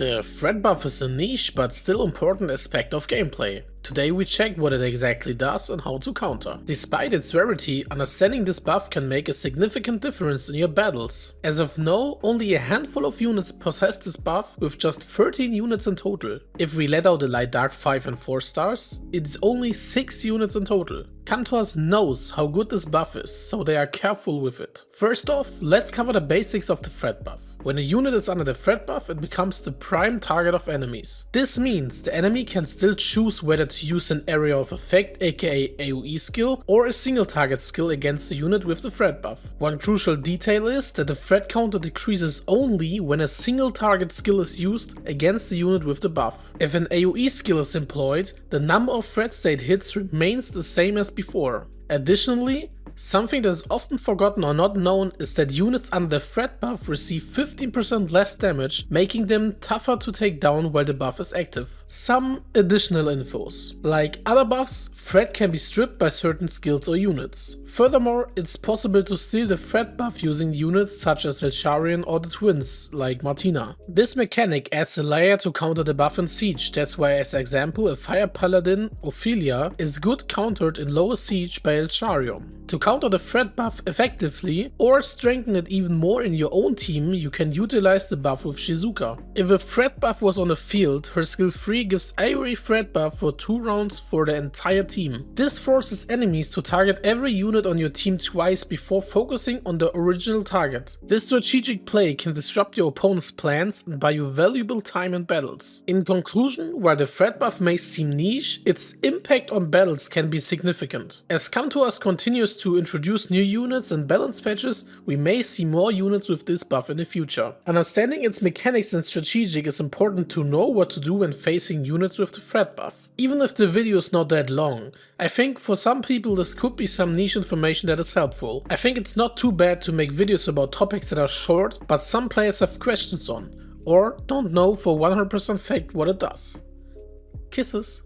The threat buff is a niche but still important aspect of gameplay. Today we check what it exactly does and how to counter. Despite its rarity, understanding this buff can make a significant difference in your battles. As of now, only a handful of units possess this buff, with just 13 units in total. If we let out a light dark 5 and 4 stars, it's only 6 units in total. Kantos knows how good this buff is, so they are careful with it. First off, let's cover the basics of the threat buff. When a unit is under the threat buff, it becomes the prime target of enemies. This means the enemy can still choose whether to use an area of effect, aka AoE skill, or a single target skill against the unit with the threat buff. One crucial detail is that the threat counter decreases only when a single target skill is used against the unit with the buff. If an AoE skill is employed, the number of Threatstate hits remains the same as before. Additionally, something that is often forgotten or not known is that units under the threat buff receive 15% less damage, making them tougher to take down while the buff is active. Some additional infos. Like other buffs, threat can be stripped by certain skills or units. Furthermore, it's possible to steal the threat buff using units such as Elsharion or the twins, like Martina. This mechanic adds a layer to counter the buff in Siege. That's why, as example, a fire paladin, Ophilia, is good countered in lower Siege by Elsharion. To counter the threat buff effectively, or strengthen it even more in your own team, you can utilize the buff with Shizuka. If a threat buff was on the field, her skill 3 gives every threat buff for 2 rounds for the entire team. This forces enemies to target every unit on your team twice before focusing on the original target. This strategic play can disrupt your opponent's plans and buy you valuable time in battles. In conclusion, while the threat buff may seem niche, its impact on battles can be significant. As Kantos continues to introduce new units and balance patches, we may see more units with this buff in the future. Understanding its mechanics and strategic is important to know what to do when facing units with the threat buff. Even if the video is not that long, I think for some people this could be some niche information that is helpful. I think it's not too bad to make videos about topics that are short, but some players have questions on, or don't know for 100% fact what it does. Kisses.